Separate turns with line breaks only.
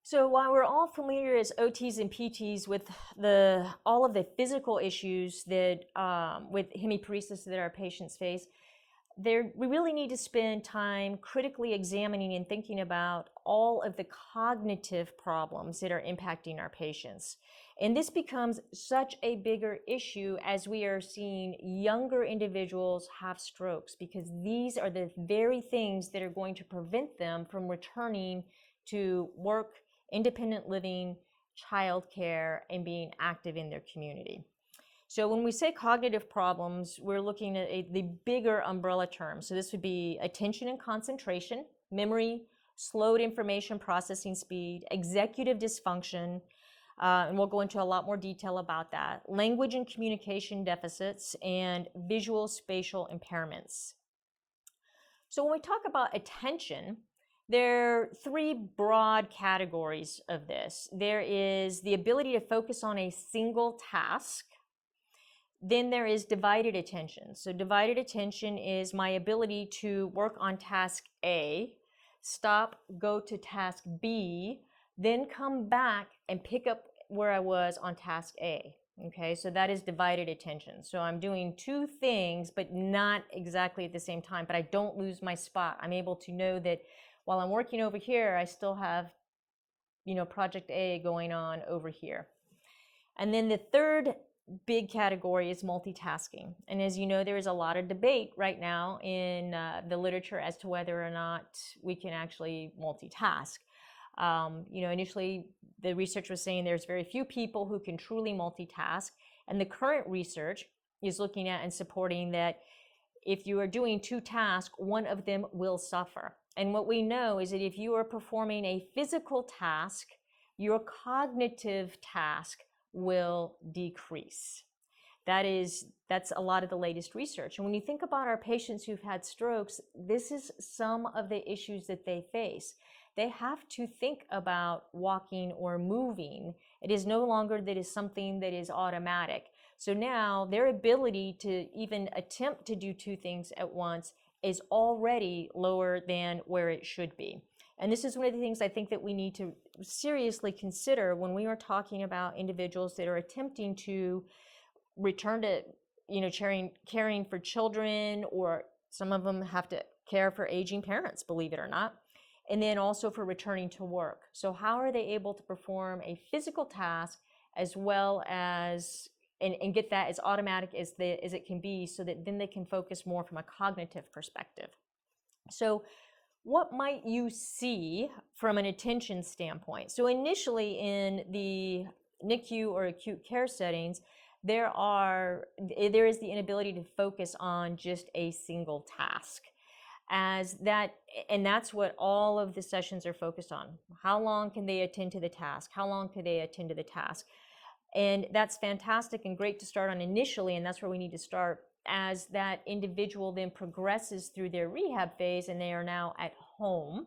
So while we're all familiar as OTs and PTs with all of the physical issues that with hemiparesis that our patients face, we really need to spend time critically examining and thinking about all of the cognitive problems that are impacting our patients. And this becomes such a bigger issue as we are seeing younger individuals have strokes, because these are the very things that are going to prevent them from returning to work, independent living, childcare, and being active in their community. So when we say cognitive problems, we're looking at the bigger umbrella term. So this would be attention and concentration, memory, slowed information processing speed, executive dysfunction, and we'll go into a lot more detail about that, language and communication deficits, and visual spatial impairments. So when we talk about attention, there are three broad categories of this. There is the ability to focus on a single task. Then there is divided attention. So divided attention is my ability to work on task A, stop, go to task B, then come back and pick up where I was on task A. Okay, so that is divided attention. So I'm doing two things, but not exactly at the same time, but I don't lose my spot. I'm able to know that while I'm working over here, I still have, project A going on over here. And then the third big category is multitasking. And as you know, there is a lot of debate right now in the literature as to whether or not we can actually multitask. Initially the research was saying there's very few people who can truly multitask. And the current research is looking at and supporting that if you are doing two tasks, one of them will suffer. And what we know is that if you are performing a physical task, your cognitive task will decrease. That's a lot of the latest research. And when you think about our patients who've had strokes, this is some of the issues that they face. They have to think about walking or moving. It is no longer that is something that is automatic. So now their ability to even attempt to do two things at once is already lower than where it should be. And this is one of the things I think that we need to seriously consider when we are talking about individuals that are attempting to return to, caring for children, or some of them have to care for aging parents, believe it or not, and then also for returning to work. So how are they able to perform a physical task as well as and get that as automatic as it can be, so that then they can focus more from a cognitive perspective. So what might you see from an attention standpoint? So initially in the NICU or acute care settings, there is the inability to focus on just a single task. And that's what all of the sessions are focused on. How long can they attend to the task? How long can they attend to the task? And that's fantastic and great to start on initially, and that's where we need to start as that individual then progresses through their rehab phase and they are now at home.